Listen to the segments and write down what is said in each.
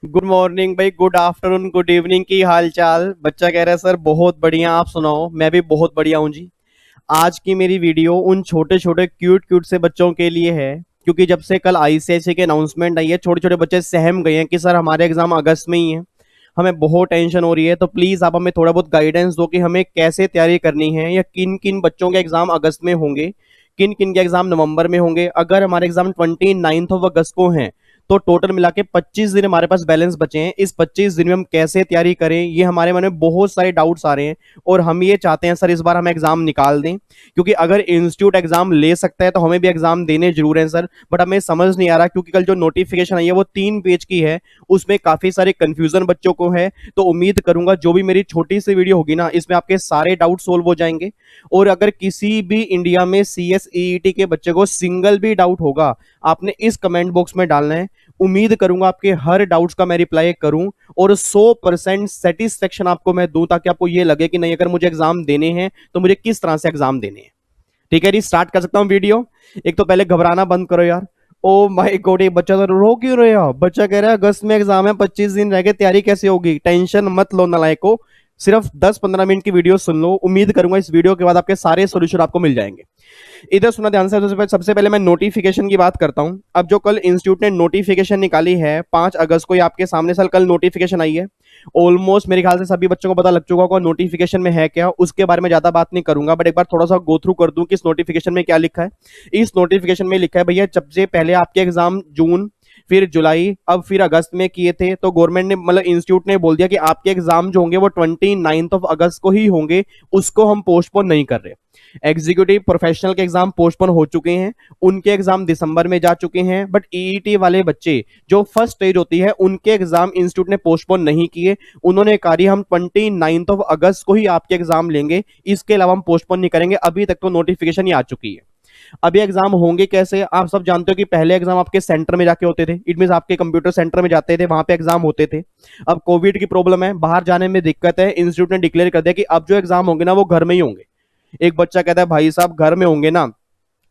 Good morning भाई, good afternoon, good evening. की हाल चाल? बच्चा कह रहा है सर बहुत बढ़िया, आप सुनाओ। मैं भी बहुत बढ़िया हूँ जी। आज की मेरी वीडियो उन छोटे छोटे क्यूट क्यूट से बच्चों के लिए है, क्योंकि जब से कल आईसीएसई की अनाउंसमेंट आई है, छोटे छोटे बच्चे सहम गए हैं कि सर हमारे एग्जाम अगस्त में ही है। हमें बहुत टेंशन हो रही है, तो प्लीज आप हमें थोड़ा बहुत गाइडेंस दो कि हमें कैसे तैयारी करनी है, या किन किन बच्चों के एग्जाम अगस्त में होंगे, किन किन के एग्जाम नवंबर में होंगे। अगर हमारे एग्जाम 29 अगस्त को हैं, तो टोटल मिला के 25 दिन हमारे पास बैलेंस बचे हैं। इस 25 दिन में हम कैसे तैयारी करें, ये हमारे मन में बहुत सारे डाउट्स आ रहे हैं। और हम ये चाहते हैं सर इस बार हम एग्जाम निकाल दें, क्योंकि अगर इंस्टीट्यूट एग्जाम ले सकता है तो हमें भी एग्जाम देने जरूर हैं सर। बट हमें समझ नहीं आ रहा, क्योंकि कल जो नोटिफिकेशन आई है वो 3 पेज की है, उसमें काफी सारे कंफ्यूजन बच्चों को है। तो उम्मीद करूंगा जो भी मेरी छोटी सी वीडियो होगी ना, इसमें आपके सारे डाउट सोल्व हो जाएंगे। और अगर किसी भी इंडिया में CSEET के बच्चे को सिंगल भी डाउट होगा, आपने इस कमेंट बॉक्स में डालना है। उम्मीद करूंगा आपके हर डाउट्स का मैं रिप्लाई करूं, और 100% सेटिस्फेक्शन आपको मैं दूं, ताकि आपको ये लगे कि नहीं, अगर मुझे एग्जाम देने हैं तो मुझे किस तरह से एग्जाम देने हैं। ठीक है जी, स्टार्ट कर सकता हूं वीडियो। एक तो पहले घबराना बंद करो यार। ओ माय गॉड, एक बच्चा तो रो क्यों रहे हो? बच्चा कह रहा है अगस्त में एग्जाम है, 25 दिन रह गए, तैयारी कैसे होगी? टेंशन मत लो नालायको, सिर्फ 10-15 मिनट की वीडियो सुन लो। उम्मीद करूंगा इस वीडियो के बाद आपके सारे सोल्यूशन आपको मिल जाएंगे। इधर सुना ध्यान से। सबसे पहले मैं नोटिफिकेशन की बात करता हूं। अब जो कल इंस्टीट्यूट ने नोटिफिकेशन निकाली है 5 अगस्त को, ये आपके सामने साल कल नोटिफिकेशन आई है। ऑलमोस्ट मेरे ख्याल से सभी बच्चों को पता लग चुका होगा नोटिफिकेशन में है क्या। उसके बारे में ज्यादा बात नहीं करूंगा, बट एक बार थोड़ा सा गो थ्रू कर दूं कि इस नोटिफिकेशन में क्या लिखा है। इस नोटिफिकेशन में लिखा है भैया, सबसे पहले आपके एग्जाम जून, फिर जुलाई, अब फिर अगस्त में किए थे, तो गवर्नमेंट ने मतलब इंस्टीट्यूट ने बोल दिया कि आपके एग्जाम जो होंगे वो 29 अगस्त को ही होंगे, उसको हम पोस्टपोन नहीं कर रहे। एग्जीक्यूटिव प्रोफेशनल के एग्जाम पोस्टपोन हो चुके हैं, उनके एग्जाम दिसंबर में जा चुके हैं। बट ईईटी वाले बच्चे जो फर्स्ट स्टेज होती है, उनके एग्जाम इंस्टीट्यूट ने पोस्टपोन नहीं किए। उन्होंने कहा हम 29 अगस्त को ही आपके एग्जाम लेंगे, इसके अलावा हम पोस्टपोन नहीं करेंगे। अभी तक तो नोटिफिकेशन ही आ चुकी है। अभी एग्जाम होंगे कैसे? आप सब जानते हो कि पहले एग्जाम आपके सेंटर में जाके होते थे। इट मीन आपके कंप्यूटर सेंटर में जाते थे, वहां पे एग्जाम होते थे। अब कोविड की प्रॉब्लम है, बाहर जाने में दिक्कत है, इंस्टीट्यूट ने डिक्लेयर कर दिया कि अब जो एग्जाम होंगे ना वो घर में ही होंगे। एक बच्चा कहता है भाई साहब घर में होंगे ना,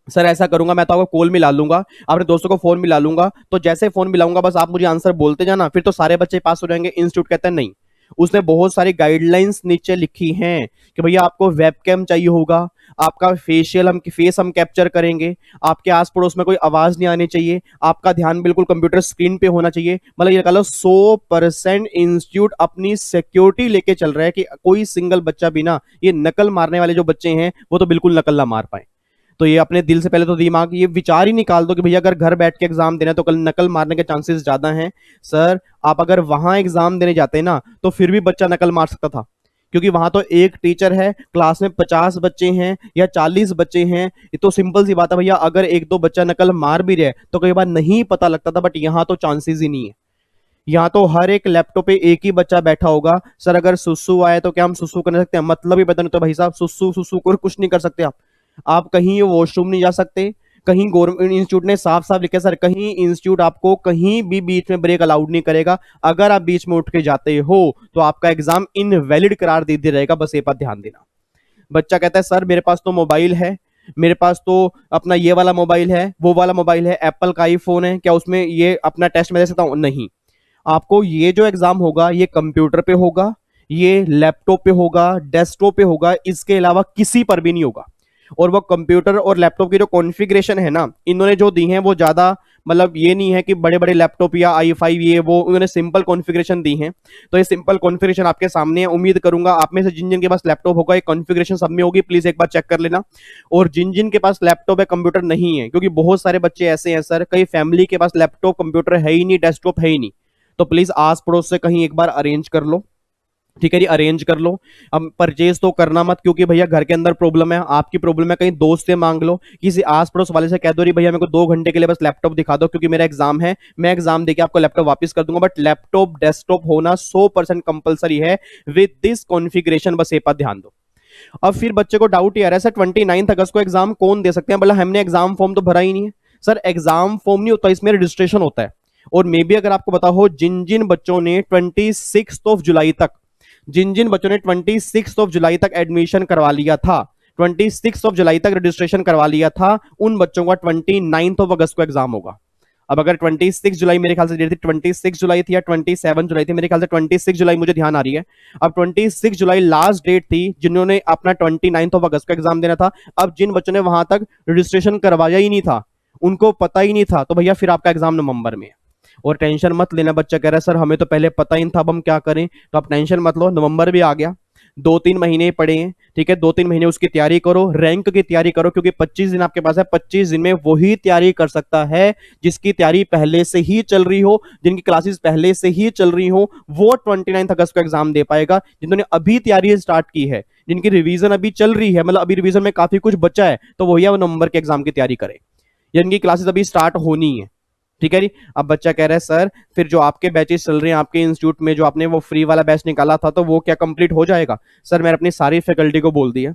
सर ऐसा करूंगा मैं तो आपको कॉल मिला लूंगा, अपने दोस्तों को फोन मिला लूंगा, तो जैसे फोन मिलाऊंगा बस आप मुझे आंसर बोलते जाना, फिर तो सारे बच्चे पास हो जाएंगे। इंस्टीट्यूट कहता है नहीं, उसने बहुत सारी गाइडलाइंस नीचे लिखी हैं कि भैया आपको वेबकैम चाहिए होगा, आपका फेस हम कैप्चर करेंगे, आपके आस पड़ोस में कोई आवाज नहीं आनी चाहिए, आपका ध्यान बिल्कुल कंप्यूटर स्क्रीन पे होना चाहिए। मतलब ये कह लो 100% इंस्टीट्यूट अपनी सिक्योरिटी लेके चल रहा है कि कोई सिंगल बच्चा भी ना, ये नकल मारने वाले जो बच्चे हैं वो तो बिल्कुल नकल ना मार पाए। तो ये अपने दिल से पहले तो दिमाग ये विचार ही निकाल दो कि भैया अगर घर बैठ के एग्जाम देना है तो कल नकल मारने के चांसेस ज्यादा हैं। सर आप अगर वहां एग्जाम देने जाते हैं ना, तो फिर भी बच्चा नकल मार सकता था, क्योंकि वहां तो एक टीचर है, क्लास में 50 बच्चे हैं या 40 बच्चे हैं। ये तो सिंपल सी बात है भैया, अगर एक दो बच्चा नकल मार भी रहे तो कई बार नहीं पता लगता था। बट यहाँ तो चांसेस ही नहीं है। यहाँ तो हर एक लैपटॉप पे एक ही बच्चा बैठा होगा। सर अगर सुसु आए तो क्या हम सुसु कर सकते हैं? मतलब ही पता नहीं। तो भाई साहब सुसु सुसु को कुछ नहीं कर सकते आप कहीं वॉशरूम नहीं जा सकते। कहीं गवर्नमेंट इंस्टीट्यूट ने साफ साफ लिखा है सर, कहीं इंस्टीट्यूट आपको कहीं भी बीच में ब्रेक अलाउड नहीं करेगा। अगर आप बीच में उठ के जाते हो तो आपका एग्जाम इनवैलिड करार दे दिया जाएगा। बस ये पर ध्यान देना। बच्चा कहता है सर मेरे पास तो मोबाइल है, मेरे पास तो अपना ये वाला मोबाइल है, वो वाला मोबाइल है, एप्पल का आईफोन है, क्या उसमें ये अपना टेस्ट में दे सकता हूं? नहीं। आपको ये जो एग्जाम होगा ये कंप्यूटर पे होगा, ये लैपटॉप पे होगा, डेस्कटॉप पे होगा, इसके अलावा किसी पर भी नहीं होगा। और वो कंप्यूटर और लैपटॉप की जो कॉन्फ़िगरेशन है ना, इन्होंने जो दी है वो ज्यादा मतलब ये नहीं है कि बड़े बड़े लैपटॉप या i5 ये वो, उन्होंने सिंपल कॉन्फ़िगरेशन दी है। तो ये सिंपल कॉन्फ़िगरेशन आपके सामने है। उम्मीद करूंगा आप में से जिन जिन के पास लैपटॉप होगा ये कॉन्फ़िगरेशन सब में होगी, प्लीज एक बार चेक कर लेना। और जिन जिन के पास लैपटॉप है कंप्यूटर नहीं है, क्योंकि बहुत सारे बच्चे ऐसे हैं सर, कई फैमिली के पास लैपटॉप कंप्यूटर है ही नहीं, डेस्कटॉप है ही नहीं, तो प्लीज आस पड़ोस से कहीं एक बार अरेंज कर लो। ठीक है जी, अरेंज कर लो। अब परचेज तो करना मत, क्योंकि भैया घर के अंदर प्रॉब्लम है, आपकी प्रॉब्लम है, कहीं दोस्त से मांग लो, किसी आस पड़ोस वाले से कह दो, भैया मेरे को 2 घंटे के लिए बस लैपटॉप दिखा दो क्योंकि मेरा एग्जाम है, मैं एग्जाम देके आपको लैपटॉप वापस कर दूंगा। बट लैपटॉप डेस्कटॉप होना 100% कंपलसरी है विद दिस कॉन्फ़िगरेशन। बस ये पर ध्यान दो। अब फिर बच्चे को डाउट ही आ रहा है सर 29 अगस्त को एग्जाम कौन दे सकते हैं? बोला हमने एग्जाम फॉर्म तो भरा ही नहीं है। सर एग्जाम फॉर्म नहीं होता, इसमें रजिस्ट्रेशन होता है। और मे भी अगर आपको पता हो, जिन जिन बच्चों ने 26 जुलाई तक, जिन जिन बच्चों ने 26 जुलाई तक एडमिशन करवा लिया था, 26 जुलाई तक रजिस्ट्रेशन करवा लिया था, उन बच्चों का 29 अगस्त को एग्जाम होगा। अब अगर 26 जुलाई मेरे ख्याल से डेट थी, 26 जुलाई थी या 27 जुलाई थी, मेरे ख्याल से 26 जुलाई मुझे ध्यान आ रही है। अब 26 जुलाई लास्ट डेट थी जिन्होंने अपना 29 अगस्त को एग्जाम देना था। अब जिन बच्चों ने वहां तक रजिस्ट्रेशन करवाया ही नहीं था, उनको पता ही नहीं था, तो भैया फिर आपका एग्जाम नवंबर में है। और टेंशन मत लेना, बच्चा कह रहा है सर हमें तो पहले पता ही नहीं था, अब हम क्या करें। तो आप टेंशन मत लो, नवंबर भी आ गया, 2-3 महीने पड़े हैं, ठीक है। 2-3 महीने उसकी तैयारी करो, रैंक की तैयारी करो, क्योंकि 25 दिन आपके पास है। 25 दिन में वही तैयारी कर सकता है जिसकी तैयारी पहले से ही चल रही हो, जिनकी क्लासेस पहले से ही चल रही हो, वो 29 अगस्त को एग्जाम दे पाएगा। जिन्होंने अभी तैयारी स्टार्ट की है, जिनकी रिवीजन अभी चल रही है, मतलब अभी रिवीजन में काफी कुछ बचा है, तो वही वो नवंबर के एग्जाम की तैयारी करे, जिनकी क्लासेस अभी स्टार्ट होनी है, ठीक है जी। अब बच्चा कह रहा है सर फिर जो आपके बैचेस चल रहे हैं आपके इंस्टीट्यूट में, जो आपने वो फ्री वाला बैच निकाला था, तो वो क्या कंप्लीट हो जाएगा? सर मैंने अपनी सारी फैकल्टी को बोल दिया,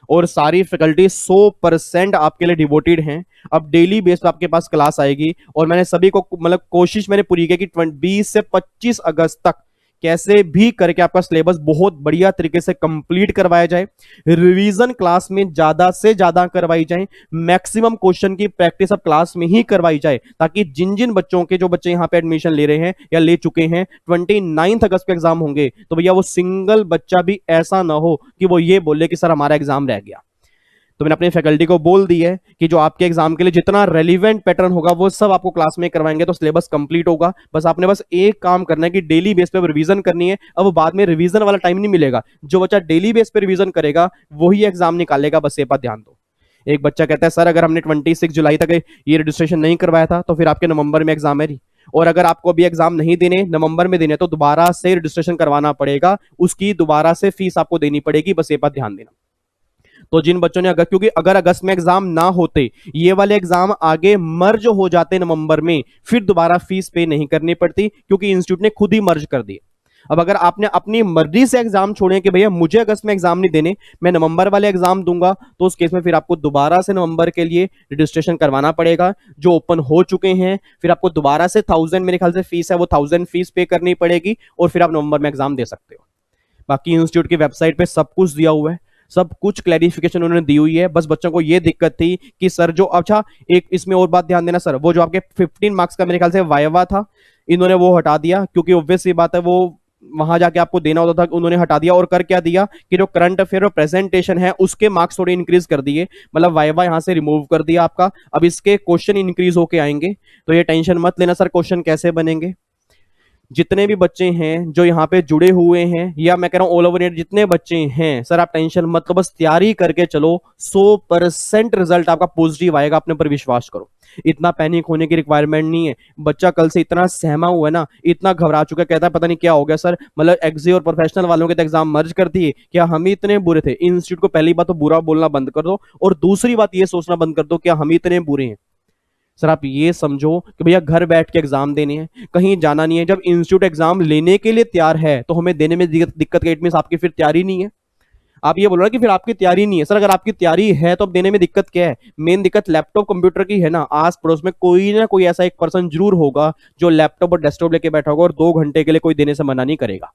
और सारी फैकल्टी 100% आपके लिए डिवोटेड हैं। अब डेली बेस पे आपके पास क्लास आएगी, और मैंने सभी को मतलब कोशिश मैंने पूरी की कि 20 से 25 अगस्त तक कैसे भी करके आपका सिलेबस बहुत बढ़िया तरीके से कंप्लीट करवाया जाए। रिवीजन क्लास में ज्यादा से ज्यादा करवाई जाए, मैक्सिमम क्वेश्चन की प्रैक्टिस अब क्लास में ही करवाई जाए, ताकि जिन जिन बच्चों के जो बच्चे यहाँ पे एडमिशन ले रहे हैं या ले चुके हैं, 29 अगस्त के एग्जाम होंगे, तो भैया वो सिंगल बच्चा भी ऐसा ना हो कि वो ये बोले कि सर हमारा एग्जाम रह गया। तो मैंने अपनी फैकल्टी को बोल दी है कि जो आपके एग्जाम के लिए जितना रेलिवेंट पैटर्न होगा वो सब आपको क्लास में करवाएंगे, तो सिलेबस कंप्लीट होगा। बस आपने बस एक काम करना है कि डेली बेस पे रिवीजन करनी है। अब बाद में रिवीजन वाला टाइम नहीं मिलेगा, जो बच्चा डेली बेस पे रिवीजन करेगा वही एग्जाम निकालेगा, बस ये बात ध्यान दो। एक बच्चा कहता है सर अगर हमने 26 जुलाई तक ये रजिस्ट्रेशन नहीं करवाया था, तो फिर आपके नवंबर में एग्जाम है रही, और अगर आपको अभी एग्जाम नहीं देने, नवंबर में देने, तो दोबारा से रजिस्ट्रेशन करवाना पड़ेगा, उसकी दोबारा से फीस आपको देनी पड़ेगी, बस ये बात ध्यान देना। तो जिन बच्चों ने क्योंकि अगर अगस्त में एग्जाम ना होते, ये वाले एग्जाम आगे मर्ज हो जाते नवंबर में, फिर दोबारा फीस पे नहीं करनी पड़ती, क्योंकि इंस्टीट्यूट ने खुद ही मर्ज कर दिए। अब अगर आपने अपनी मर्जी से एग्जाम छोड़े कि भैया मुझे अगस्त में एग्जाम नहीं देने, मैं नवंबर वाले एग्जाम दूंगा, तो उस केस में फिर आपको दोबारा से नवंबर के लिए रजिस्ट्रेशन करवाना पड़ेगा। जो ओपन हो चुके हैं, फिर आपको दोबारा से 1000 मेरे ख्याल से फीस है, वो 1000 फीस पे करनी पड़ेगी, और फिर आप नवंबर में एग्जाम दे सकते हो। बाकी इंस्टीट्यूट की वेबसाइट पे सब कुछ दिया हुआ है, सब कुछ क्लैरिफिकेशन उन्होंने दी हुई है। बस बच्चों को ये दिक्कत थी कि सर जो, अच्छा एक इसमें और बात ध्यान देना सर, वो जो आपके 15 मार्क्स का मेरे ख्याल से वाइवा था, इन्होंने वो हटा दिया, क्योंकि ऑब्वियस सी बात है वो वहां जाके आपको देना होता था, उन्होंने हटा दिया। और कर क्या दिया कि जो करंट अफेयर और प्रेजेंटेशन है उसके मार्क्स थोड़े इंक्रीज कर दिए, मतलब वाइवा यहां से रिमूव कर दिया आपका। अब इसके क्वेश्चन इंक्रीज होके आएंगे, तो ये टेंशन मत लेना सर क्वेश्चन कैसे बनेंगे। जितने भी बच्चे हैं जो यहाँ पे जुड़े हुए हैं, या मैं कह रहा हूँ ऑल ओवर इंडिया जितने बच्चे हैं, सर आप टेंशन मत लो, बस तैयारी करके चलो, 100% रिजल्ट आपका पॉजिटिव आएगा, अपने ऊपर विश्वास करो। इतना पैनिक होने की रिक्वायरमेंट नहीं है। बच्चा कल से इतना सहमा हुआ है ना, इतना घबरा चुका है, कहता है पता नहीं क्या हो गया सर, मतलब एक्जी और प्रोफेशनल वालों के तो एग्जाम मर्ज कर दिए, क्या हम ही इतने बुरे थे? इंस्टीट्यूट को पहली बात तो बुरा बोलना बंद कर दो, और दूसरी बात ये सोचना बंद कर दो क्या हम ही इतने बुरे हैं। सर आप ये समझो कि भैया घर बैठ के एग्जाम देने हैं, कहीं जाना नहीं है। जब इंस्टीट्यूट एग्जाम लेने के लिए तैयार है, तो हमें देने में दिक्कत इट मींस आपकी फिर तैयारी नहीं है। आप ये बोल रहे हैं कि फिर आपकी तैयारी नहीं है। सर अगर आपकी तैयारी है तो अब देने में दिक्कत क्या है? मेन दिक्कत लैपटॉप कंप्यूटर की है ना। आस पड़ोस में कोई ना कोई ऐसा एक पर्सन जरूर होगा जो लैपटॉप और डेस्कटॉप लेके बैठा होगा, और 2 घंटे के लिए कोई देने से मना नहीं करेगा,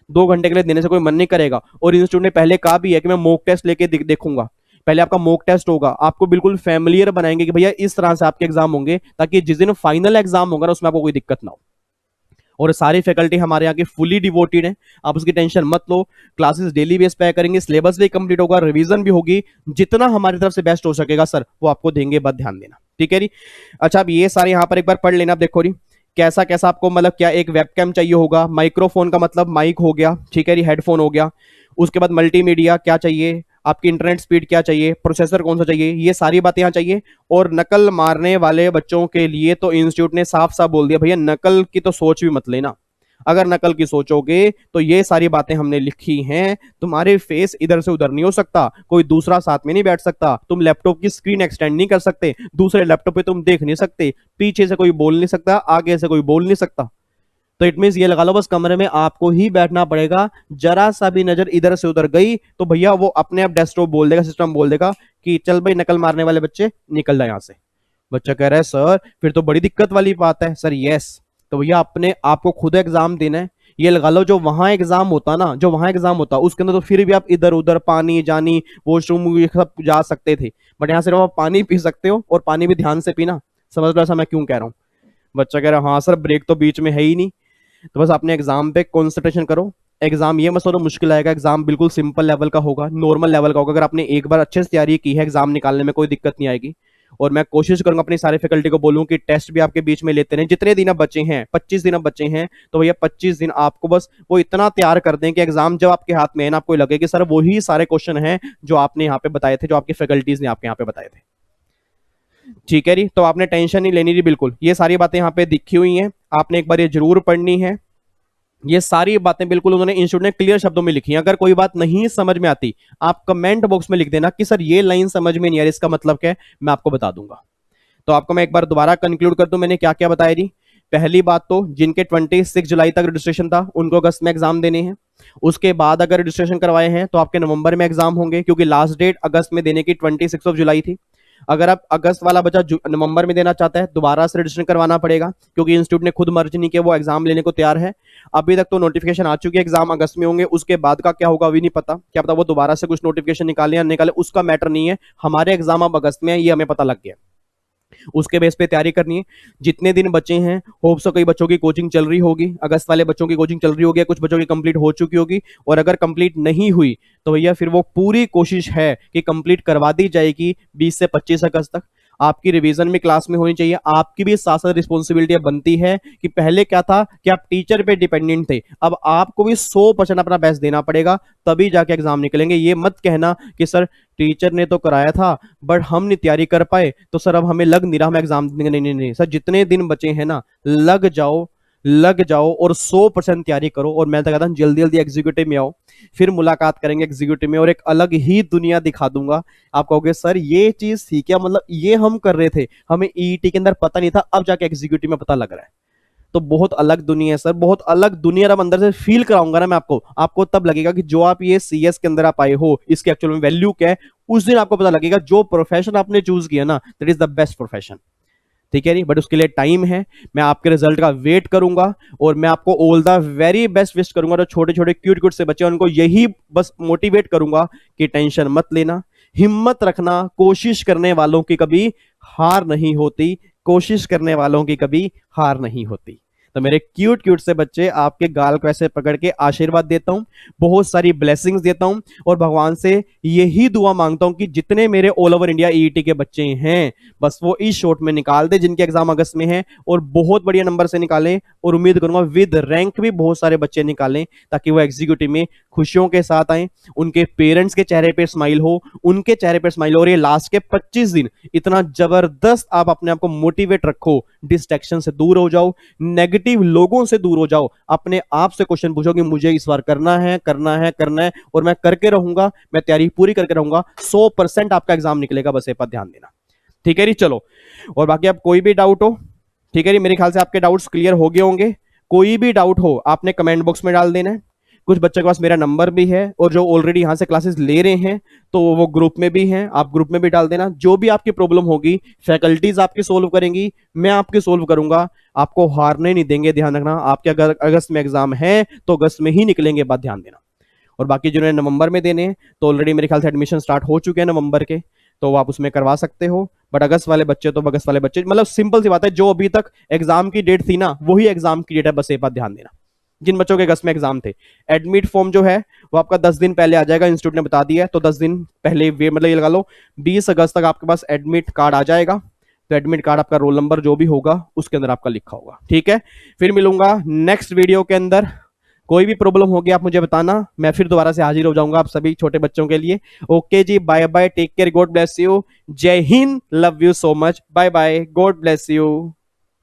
2 घंटे के लिए देने से कोई मन नहीं करेगा। और इंस्टीट्यूट ने पहले कहा भी है कि मैं मॉक टेस्ट लेके देखूंगा। पहले आपका मॉक टेस्ट होगा, आपको बिल्कुल फैमिलियर बनाएंगे कि भैया इस तरह से आपके एग्जाम होंगे, ताकि जिस दिन फाइनल एग्जाम होगा ना उसमें आपको कोई दिक्कत ना हो। और सारी फैकल्टी हमारे यहाँ की फुली डिवोटेड है, आप उसकी टेंशन मत लो। क्लासेस डेली बेस पे करेंगे, सिलेबस भी कंप्लीट होगा, रिवीजन भी होगी, जितना हमारी तरफ से बेस्ट हो सकेगा सर वो आपको देंगे, बस ध्यान देना, ठीक है जी। अच्छा अब ये सारे यहाँ पर एक बार पढ़ लेना। आप देखो जी कैसा कैसा आपको, मतलब क्या एक वेबकैम चाहिए होगा, माइक्रोफोन का मतलब माइक हो गया, ठीक है जी, हेडफोन हो गया, उसके बाद मल्टीमीडिया क्या चाहिए, आपकी इंटरनेट स्पीड क्या चाहिए, प्रोसेसर कौन सा चाहिए, ये सारी बातें यहाँ चाहिए। और नकल मारने वाले बच्चों के लिए तो इंस्टीट्यूट ने साफ साफ बोल दिया भैया नकल की तो सोच भी मत लेना। अगर नकल की सोचोगे तो ये सारी बातें हमने लिखी हैं, तुम्हारे फेस इधर से उधर नहीं हो सकता, कोई दूसरा साथ में नहीं बैठ सकता, तुम लैपटॉप की स्क्रीन एक्सटेंड नहीं कर सकते, दूसरे लैपटॉप पे तुम देख नहीं सकते, पीछे से कोई बोल नहीं सकता, आगे से कोई बोल नहीं सकता। तो इट मीन ये लगा लो बस कमरे में आपको ही बैठना पड़ेगा। जरा सा भी नजर इधर से उधर गई तो भैया वो अपने आप डेस्कटॉप बोल देगा, सिस्टम बोल देगा कि चल भाई नकल मारने वाले बच्चे निकल जाए यहां से। बच्चा कह रहा है सर फिर तो बड़ी दिक्कत वाली बात है। सर यस, तो भैया अपने आपको खुद एग्जाम देना है। ये लगा लो जो वहां एग्जाम होता ना, जो वहां एग्जाम होता उसके अंदर तो फिर भी आप इधर उधर पानी जानी वॉशरूम सब जा सकते थे, बट यहाँ सिर्फ आप पानी पी सकते हो, और पानी भी ध्यान से पीना। समझ लो ऐसा मैं क्यों कह रहा हूँ। बच्चा कह रहा है हाँ सर ब्रेक तो बीच में है ही नहीं। तो बस अपने एग्जाम पे कॉन्सेंट्रेशन करो। एग्जाम ये मत सोचो मुश्किल आएगा, एग्जाम बिल्कुल सिंपल लेवल का होगा, नॉर्मल लेवल का होगा। अगर आपने एक बार अच्छे से तैयारी की है, एग्जाम निकालने में कोई दिक्कत नहीं आएगी। और मैं कोशिश करूंगा अपनी सारे फैकल्टी को बोलूं कि टेस्ट भी आपके बीच में लेते रहें। जितने दिन अब बचे हैं, 25 दिन अब बचे हैं, तो भैया 25 दिन आपको बस वो इतना तैयार कर दें कि एग्जाम जब आपके हाथ में है ना, आपको लगे कि सर वही सारे क्वेश्चन हैं जो आपने यहाँ पे बताए थे, जो आपकी फैकल्टीज ने आपके यहाँ पे बताए थे। ठीक है जी, तो आपने टेंशन नहीं लेनी जी, बिल्कुल ये सारी बातें यहाँ पे दिखी हुई हैं, आपने एक बार ये जरूर पढ़नी है। ये सारी बातें बिल्कुल उन्होंने इंस्टीट्यूट ने क्लियर शब्दों में लिखी हैं। अगर कोई बात नहीं समझ में आती, आप कमेंट बॉक्स में लिख देना कि सर ये लाइन समझ में नहीं आ रही, इसका मतलब क्या है, मैं आपको बता दूंगा। तो आपको मैं एक बार दोबारा कंक्लूड कर दूं मैंने क्या क्या बताया जी। पहली बात तो जिनके 26 जुलाई तक रजिस्ट्रेशन था उनको अगस्त में एग्जाम देने हैं। उसके बाद अगर रजिस्ट्रेशन करवाए हैं तो आपके नवंबर में एग्जाम होंगे, क्योंकि लास्ट डेट अगस्त में देने की 26 जुलाई थी। अगर आप अगस्त वाला बच्चा नवंबर में देना चाहता है, दोबारा से रजिस्ट्रेशन करवाना पड़ेगा, क्योंकि इंस्टीट्यूट ने खुद मर्ज नहीं किया, वो एग्जाम लेने को तैयार है। अभी तक तो नोटिफिकेशन आ चुकी है, एग्जाम अगस्त में होंगे, उसके बाद का क्या होगा अभी नहीं पता। क्या पता वो दोबारा से कुछ नोटिफिकेशन निकाले या निकाले, उसका मैटर नहीं है। हमारे एग्जाम अब अगस्त में है, ये हमें पता लग गया। उसके बेस पे तैयारी करनी है। जितने दिन बचे हैं, होप सो कई बच्चों की कोचिंग चल रही होगी, अगस्त वाले बच्चों की कोचिंग चल रही होगी, कुछ बच्चों की कंप्लीट हो चुकी होगी। और अगर कंप्लीट नहीं हुई तो भैया फिर वो पूरी कोशिश है कि कंप्लीट करवा दी जाएगी 20 से 25 अगस्त तक। आपकी रिवीजन में क्लास में होनी चाहिए। आपकी भी साथ साथ रिस्पॉन्सिबिलिटी बनती है कि पहले क्या था कि आप टीचर पे डिपेंडेंट थे, अब आपको भी 100% अपना बेस्ट देना पड़ेगा, तभी जाके एग्जाम निकलेंगे। ये मत कहना कि सर टीचर ने तो कराया था बट हम नहीं तैयारी कर पाए, तो सर अब हमें लग नहीं रहा हम एग्जाम देंगे। नहीं नहीं नहीं सर, जितने दिन बचे हैं ना, लग जाओ और 100% तैयारी करो। और मैं तो कहता हूं जल्दी जल्दी एग्जीक्यूटिव में आओ, फिर मुलाकात करेंगे एग्जीक्यूटिव में और एक अलग ही दुनिया दिखा दूंगा। आप कहोगे सर ये चीज थी क्या, मतलब ये हम कर रहे थे, हमें ईईटी के अंदर पता नहीं था, अब जाके एग्जीक्यूटिव में पता लग रहा है। तो बहुत अलग दुनिया है सर, बहुत अलग दुनिया। अब अंदर से फील कराऊंगा ना मैं आपको तब लगेगा कि जो आप ये सीएस के अंदर आप आए हो, इसके एक्चुअल में वैल्यू क्या है। उस दिन आपको पता लगेगा जो प्रोफेशन आपने चूज किया ना, that is the best profession. ठीक है नहीं, बट उसके लिए टाइम है। मैं आपके रिजल्ट का वेट करूंगा और मैं आपको all the very best wish करूंगा। जो छोटे छोटे क्यूट से बच्चे उनको यही बस मोटिवेट करूंगा कि टेंशन मत लेना, हिम्मत रखना, कोशिश करने वालों की कभी हार नहीं होती, कोशिश करने वालों की कभी हार नहीं होती। तो मेरे क्यूट से बच्चे, आपके गाल को ऐसे पकड़ के आशीर्वाद देता हूं, बहुत सारी ब्लेसिंग्स देता हूं और भगवान से यही दुआ मांगता हूं कि जितने मेरे ऑल ओवर इंडिया ईईटी के बच्चे हैं बस वो इस शॉट में निकाल दे, जिनके एग्जाम अगस्त में है, और बहुत बढ़िया नंबर से निकालें। और उम्मीद करूंगा विद रैंक भी बहुत सारे बच्चे निकालें, ताकि वो एग्जीक्यूटिव में खुशियों के साथ आए, उनके पेरेंट्स के चेहरे पे स्माइल हो, उनके चेहरे पे स्माइल हो। और ये लास्ट के 25 दिन इतना जबरदस्त आप अपने आप को मोटिवेट रखो, डिस्ट्रैक्शन से दूर हो जाओ, नेगेटिव लोगों से दूर हो जाओ, अपने आप से क्वेश्चन पूछो कि मुझे इस बार करना है और मैं करके रहूंगा, मैं तैयारी पूरी करके रहूंगा, 100% आपका एग्जाम निकलेगा, बस ये पर ध्यान देना। ठीक है जी, चलो। और बाकी आप कोई भी डाउट हो, ठीक है जी, मेरे ख्याल से आपके डाउट्स क्लियर हो गए होंगे। कोई भी डाउट हो आपने कमेंट बॉक्स में डाल देना है। कुछ बच्चों के पास मेरा नंबर भी है और जो ऑलरेडी यहां से क्लासेस ले रहे हैं तो वो ग्रुप में भी हैं, आप ग्रुप में भी डाल देना। जो भी आपकी प्रॉब्लम होगी फैकल्टीज आपकी सोल्व करेंगी, मैं आपकी सोल्व करूंगा, आपको हारने नहीं देंगे। ध्यान रखना, आपके अगर अगस्त में एग्जाम है तो अगस्त में ही निकलेंगे, बात ध्यान देना। और बाकी जिन्होंने नवंबर में देने हैं तो ऑलरेडी मेरे ख्याल से एडमिशन स्टार्ट हो चुके हैं नवंबर के, तो आप उसमें करवा सकते हो। बट अगस्त वाले बच्चे तो अगस्त वाले बच्चे, मतलब सिंपल सी बात है, जो अभी तक एग्जाम की डेट थी ना वही एग्जाम की डेट है, बस ये बात ध्यान देना। जिन बच्चों के अगस्त में एग्जाम थे, एडमिट फॉर्म जो है वो आपका 10 दिन पहले आ जाएगा, इंस्टीट्यूट ने बता दिया है। तो 10 दिन पहले वे मतलब ये लगा लो 20 अगस्त तक आपके पास एडमिट कार्ड आ जाएगा। तो एडमिट कार्ड आपका रोल नंबर जो भी होगा उसके अंदर आपका लिखा होगा। ठीक है, फिर मिलूंगा नेक्स्ट वीडियो के अंदर। कोई भी प्रॉब्लम होगी आप मुझे बताना, मैं फिर दोबारा से हाजिर हो जाऊंगा आप सभी छोटे बच्चों के लिए। Okay ji, bye bye, take care, God bless you, जय हिंद, love you so much, bye bye, God bless you.